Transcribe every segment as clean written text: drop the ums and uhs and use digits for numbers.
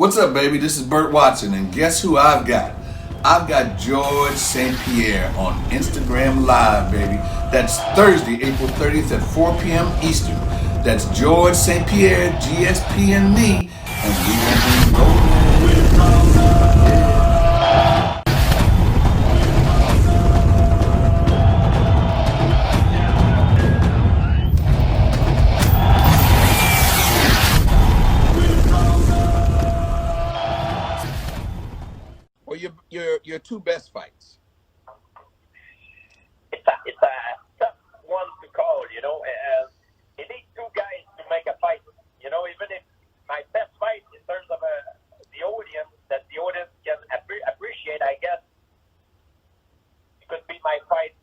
What's up, baby? This is Burt Watson, and guess who I've got? I've got George St-Pierre on Instagram Live, baby. That's Thursday, April 30th at 4 p.m. Eastern. That's George St-Pierre, GSP, and me, and we gonna be rolling. Or your two best fights? It's a tough one to call, it needs two guys to make a fight. Even if my best fight in terms of the audience, that the audience can appreciate, I guess, it could be my fight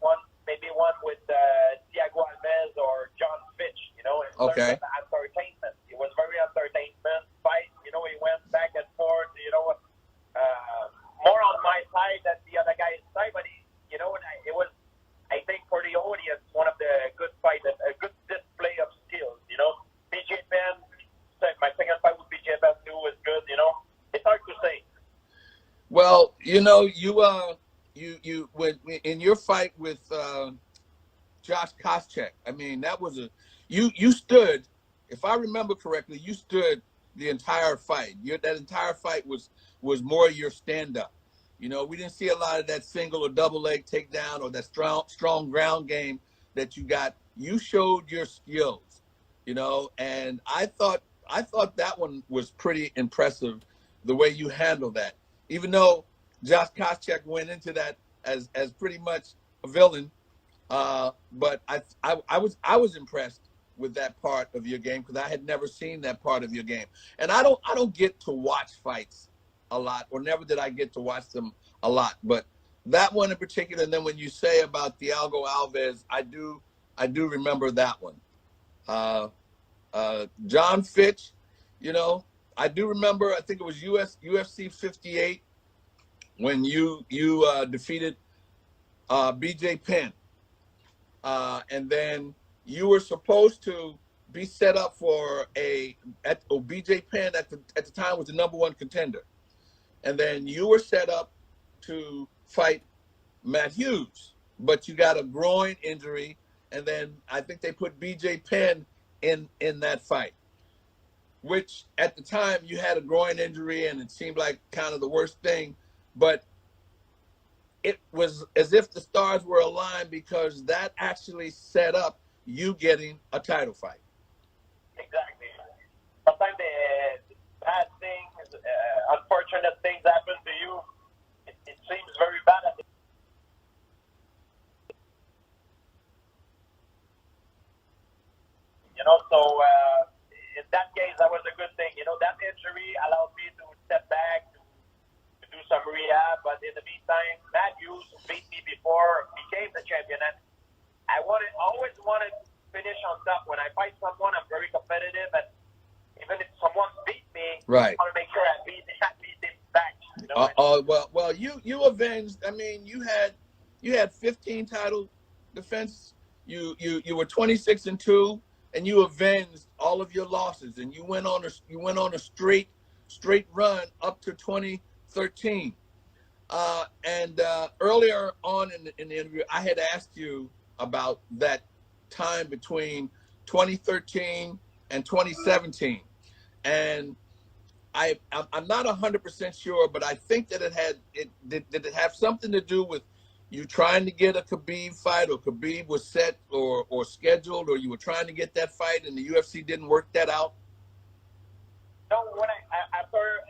maybe one with Thiago Alves or John Fitch, in terms of entertainment. It was very entertainment fight, he went back and forth, more on my side than the other guy's side, but it was, I think, for the audience, one of the good fights, a good display of skills. BJ Penn, my second fight with BJ Penn too was good. It's hard to say. Well, you when in your fight with Josh Koscheck, I mean, that was you stood, if I remember correctly, you stood the entire fight. That entire fight was more your stand-up. We didn't see a lot of that single or double leg takedown or that strong ground game that you got. You showed your skills, and I thought that one was pretty impressive, the way you handled that. Even though Josh Koscheck went into that as pretty much a villain, but I was impressed with that part of your game, because I had never seen that part of your game. And I don't get to watch fights a lot, or never did I get to watch them a lot, but that one in particular. And then when you say about Thiago Alves, I do remember that one. John Fitch, I do remember, I think it was UFC 58 when you defeated BJ Penn, and then you were supposed to be set up for BJ Penn at the time was the #1 contender. And then you were set up to fight Matt Hughes, but you got a groin injury. And then I think they put BJ Penn in that fight, which at the time you had a groin injury and it seemed like kind of the worst thing. But it was as if the stars were aligned, because that actually set up you getting a title fight. Exactly. Sometimes the bad things, unfortunate things happen to you. It seems very bad at the so in that case, that was a good thing. That injury allowed me to step back, to do some rehab. But in the meantime, Matt Hughes, who beat me before, became the champion. And I always wanted to finish on top. When I fight someone, I'm very competitive. And even if someone beat me, right, I want to make sure I beat him back. Well, you avenged. I mean, you had 15 title defense. You were 26-2. And you avenged all of your losses, and you went on a straight run up to 2013. And earlier on in the interview, I had asked you about that time between 2013 and 2017, and I'm not 100% sure, but I think that did it have something to do with you trying to get a Khabib fight, or Khabib was set or scheduled, or you were trying to get that fight and the UFC didn't work that out? No,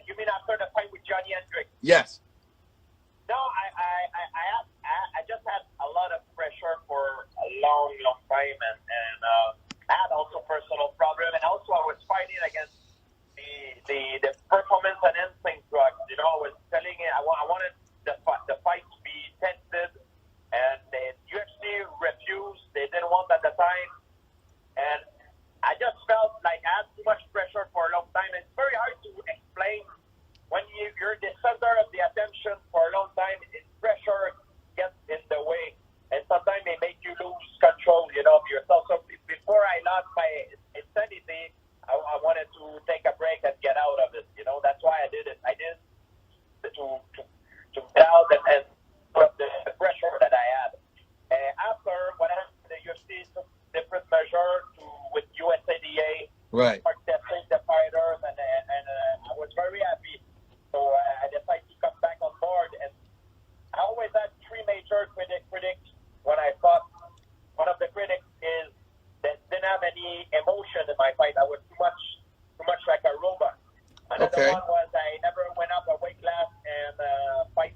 you mean after the fight with Johnny Hendricks? Yes. No, I just had a lot of pressure for a long time, and I had also personal problem, and also I was fighting against the performance enhancing drugs. I was telling it, I wanted the fight to be tested, and the UFC refused. They didn't want at the time, and I just felt like I had too much pressure for a long time. It's very hard to explain when you're the center of the attention for a long time. Pressure gets in the way, and sometimes they make you lose control, of yourself.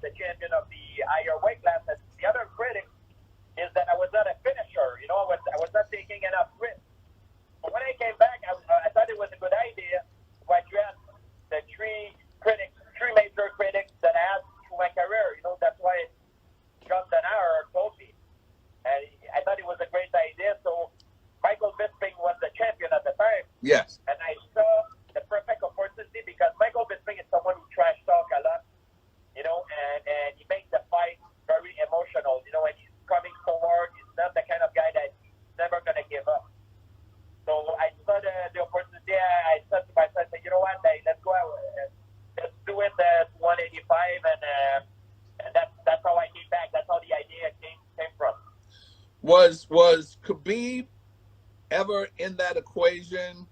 the champion of the higher weight class. And the other critic is that I was not a finisher. You know, I was not taking enough risks. But when I came back, I thought it was a good idea to address the three major critics that I had through my career. You know, that's why John Denauer told me. And I thought it was a great idea. So Michael Bisping was the champion at the time. Yes. And I saw the perfect opportunity because Michael Bisping is someone who trash talk a lot, you know, and he makes the fight very emotional, you know, and he's coming forward. He's not the kind of guy that's never going to give up. So I saw the opportunity. I said to myself, you know what, let's go out. Let's do it at 185, and that's how I came back. That's how the idea came from. Was Khabib ever in that equation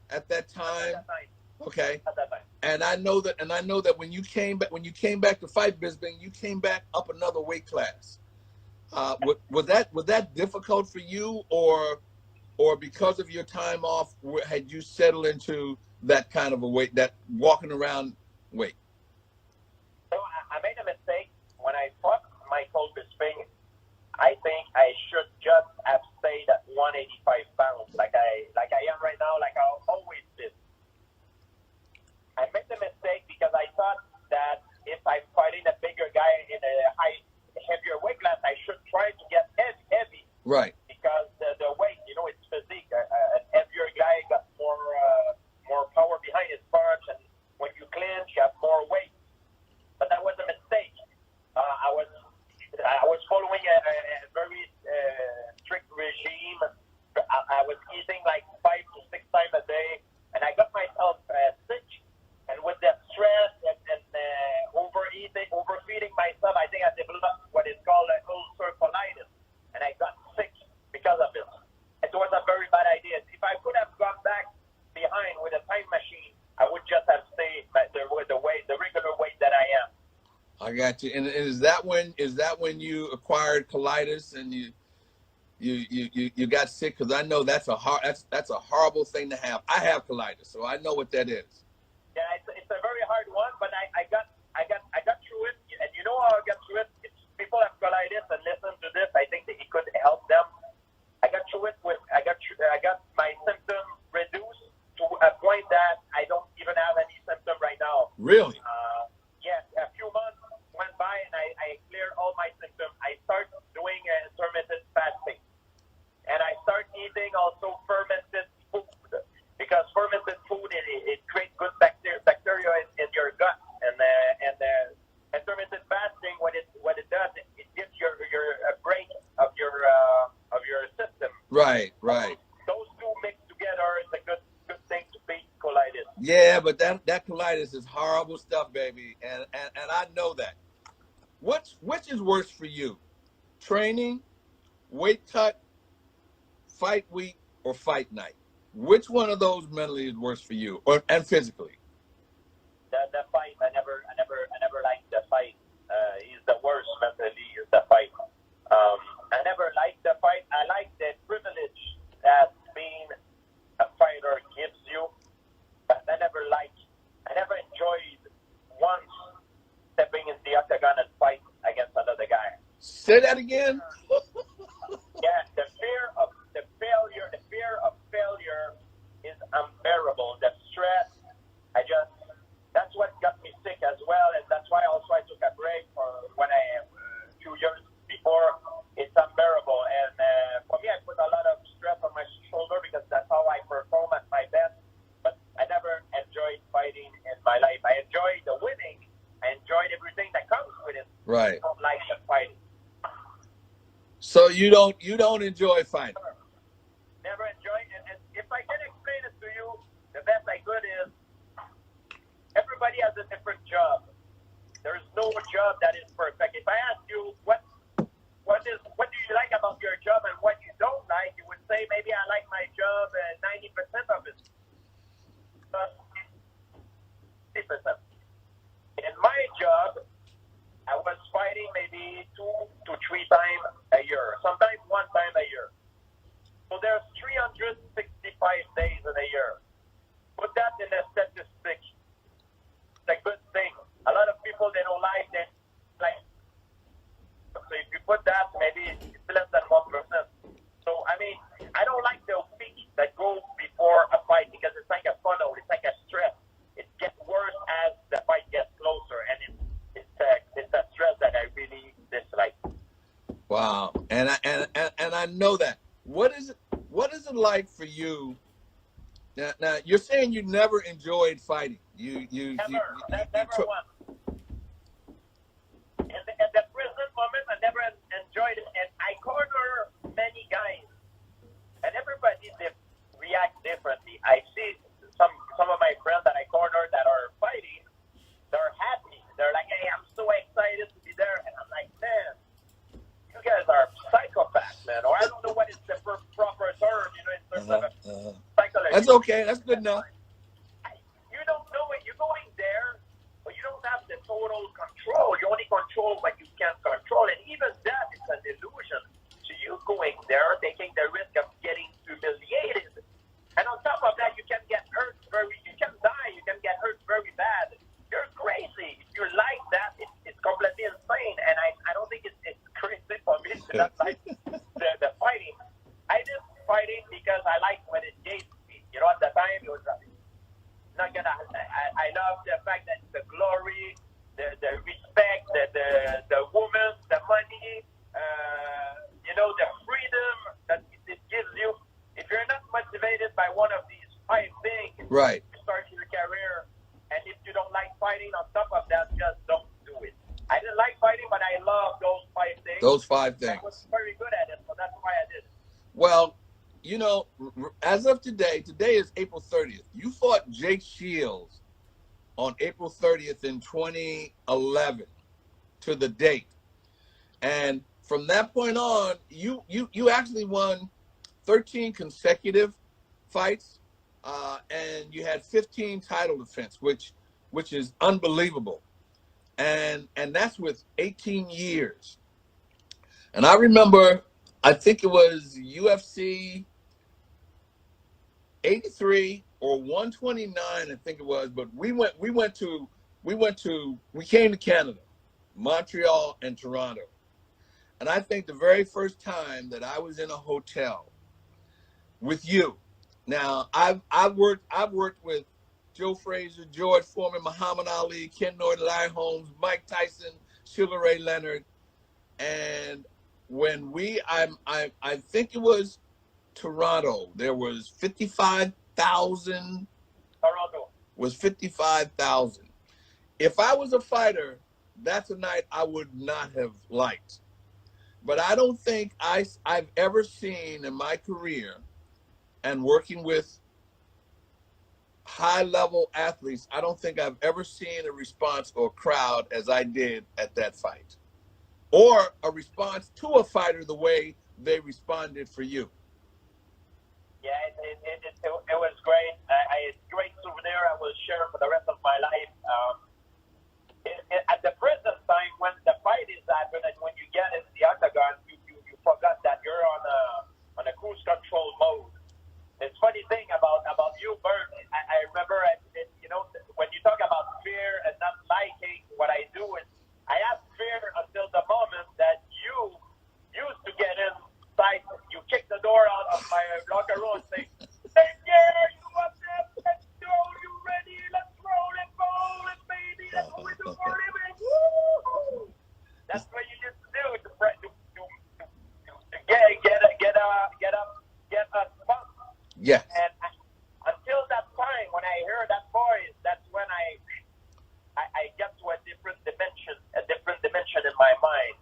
at that time? At that time. Okay. At that time. And I know that when you came back to fight Bisping, you came back up another weight class. Was that difficult for you, or because of your time off, had you settled into that kind of a weight, that walking around weight? So I made a mistake when I fought Michael Bisping. I think I should just have stayed at 185 pounds, like I am right now, like I always did. I made the mistake because I thought that if I'm fighting a bigger guy in a heavier weight class, I should try to get heavy. Right. Because the weight, you know, it's physique. A heavier guy got more power behind his punch, and when you clinch, you have more weight. But that was a mistake. I was following a very strict regime. I was eating like 5 to 6 times a day, and I got myself sick. And with that stress and overfeeding myself, I think I developed what is called ulcer colitis, and I got sick because of it. It was a very bad idea. If I could have gone back behind with a time machine, I would just have stayed with the regular weight that I am. I got you. And is that when you acquired colitis and you got sick? Because I know that's a horrible thing to have. I have colitis, so I know what that is. Yeah, it's a very hard one, but I got through it. And you know how I got through it? If people have colitis and listen to this, I think that it could help them. I got through it I got my symptoms reduced to a point that I don't even have any symptom right now. Really? Yeah, a few months went by and I cleared all my symptoms. I started doing intermittent fasting, and I started eating also fermented food, because fermented food it creates good bacteria in your gut, and intermittent fasting, what it does, it gives your a break of your system. Right. Those two mixed together is a good thing to beat colitis. Yeah, but that colitis is horrible stuff, baby, and I know that. Which is worse for you? Training, weight cut, fight week, or fight night? Which one of those mentally is worse for you, and physically? The fight, I never liked the fight. Is the worst mentally is the fight. I never liked the fight. I like the privilege that being a fighter gives you, but I never enjoyed once stepping in the octagon and fight against another guy. Say that again. Yeah, the fear of failure is unbearable. The stress, that's what got me sick as well, and that's why also I took a break for when a few years before. It's unbearable, and for me, I put a lot of stress on my shoulder because that's how I perform at my best. But I never enjoyed fighting in my life. I enjoyed the winning. I enjoyed everything that comes with it. Right. I don't like the fighting. So you don't enjoy fighting? Never enjoyed it. And if I can explain it to you, the best I could is everybody has a different job. There is no job that is perfect. If I ask you what do you like about your job and what you don't like, you would say maybe I like my job 90% of it. 50%. In my job, I was fighting maybe 2 to 3 times a year, sometimes 1 time a year. So there's 365 days in a year. Put that in a statistic. It's a good thing. A lot of people, they don't like that. Wow. And I know that. What is it like for you? Now you're saying you never enjoyed fighting. Never once. In the present moment, I never enjoyed it, and I corner many guys, and everybody react differently. I see some of my friends that I corner that are fighting. They're happy. They're like, "Hey, I'm so excited to be there," and I'm like, "Man, you guys are psychopaths, man." Or I don't know what is the proper term, in terms of psychology. That's okay. That's good enough. You don't know it. You're going there, but you don't have the total control. You only control what you can control, and even that is an illusion. So you going there, taking the risk of getting humiliated, and on top of that, you can get hurt you can die. You can get hurt very bad. You're crazy. If you like that, it's completely insane, and I don't think it's crazy for me to not like the fighting. I did fighting because I liked what it gave me. At the time, it was not gonna. I love the fact that the glory, the respect, the woman, the money, the freedom that it gives you. If you're not motivated by one of these 5 things, right, you start your career, and if you don't like fighting, on top of that, just don't do it. I didn't like fighting, but I love those 5 things. Those 5 things. I was very good at it, so that's why I did it. Well, as of today is April 30th. You fought Jake Shields on April 30th in 2011 to the date. And from that point on, you actually won 13 consecutive fights, and you had 15 title defense, which is unbelievable. And that's with 18 years. And I remember, I think it was UFC 83 or 129, I think it was, but we came to Canada, Montreal and Toronto. And I think the very first time that I was in a hotel with you. Now, I've worked with Joe Frazier, George Foreman, Muhammad Ali, Ken Norton, Larry Holmes, Mike Tyson, Sugar Ray Leonard, and when I think it was Toronto, there was 55,000. Toronto was 55,000. If I was a fighter, that's a night I would not have liked. But I don't think I've ever seen in my career and working with high-level athletes, I don't think I've ever seen a response or crowd as I did at that fight, or a response to a fighter the way they responded for you. Yeah, it was great. It's a great souvenir I will share for the rest of my life. At the present time, when the fight is happening and when you get into the octagon, you forgot that you're on a cruise control mode. It's funny thing about you, Burt. I remember, when you talk about fear and not liking what I do, I have fear until the moment that you used to get inside. You kick the door out of my locker room and say, "Hey, yeah, you up there? Let's go. You ready? Let's roll and bowl it, baby. That's what we do for a living." Woo! That's what you used to do to get us pumped. Yes. And until that time, when I hear that voice, that's when I get to a different dimension in my mind.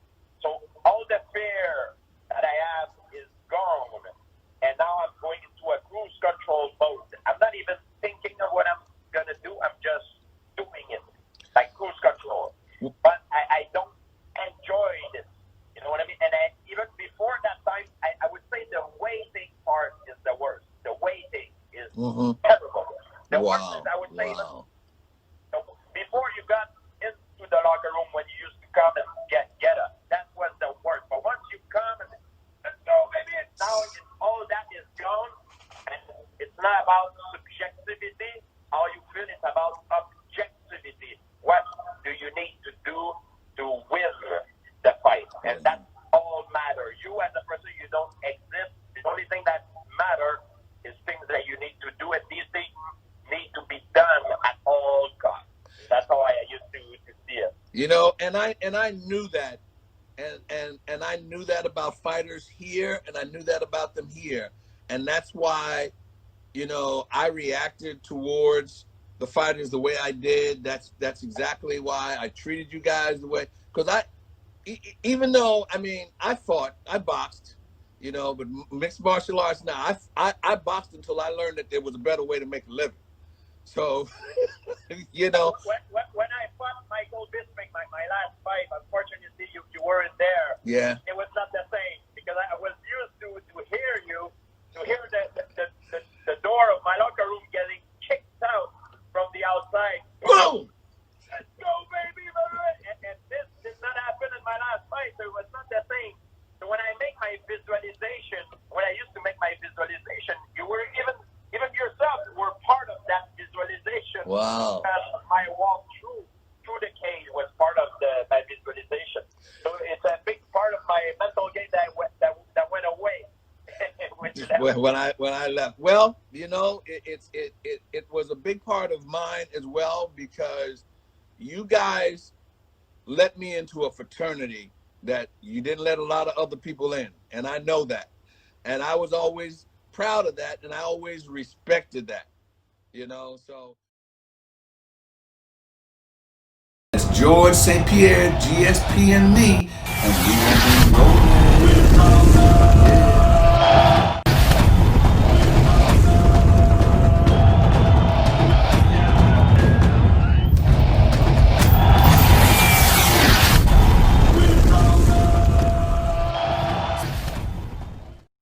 So all the fear that I have is gone, and now I'm going into a cruise control mode. I'm not even thinking of what I'm gonna do. I'm just doing it, like cruise control. But I don't enjoy this. You know what I mean? And even before that time, I would say the waiting part is the worst. The waiting is terrible. The worst is, I would say, before you got into the locker room, when you used to come and get us, that was the worst. But once you come and let's go, baby, now all that is gone, and it's not about subjectivity. How you feel is about objectivity. What do you need to do to win the fight? And that's all matter. You as a person, you don't exist. The only thing that matter is things that you need to do, and these things need to be done at all costs. That's how I used to see it. And I knew that, and I knew that about fighters here, and I knew that about them here, and that's why, you know, I reacted towards the fighters the way I did. That's exactly why I treated you guys the way, because even though, I mean, I boxed, you know, but mixed martial arts now, I boxed until I learned that there was a better way to make a living. So, you know. When I fought Michael Bisping, my last fight, unfortunately, you weren't there. Yeah. It was not the same because I was used to hear you, to hear the door of my locker room getting kicked out from the outside. Boom! Let's go, baby! And this did not happen in my last fight, so it was not the same. So when I make my visualization, when I used to make my visualization, you were even yourself were part of that visualization. Wow. My walk through the cage was part of my visualization. So it's a big part of my mental game that went away. when I left. Well, you know, it was a big part of mine as well, because you guys let me into a fraternity that you didn't let a lot of other people in, and I know that, and I was always proud of that, and I always respected that, you know. So it's George St. Pierre, GSP, and me, and we have been rolling.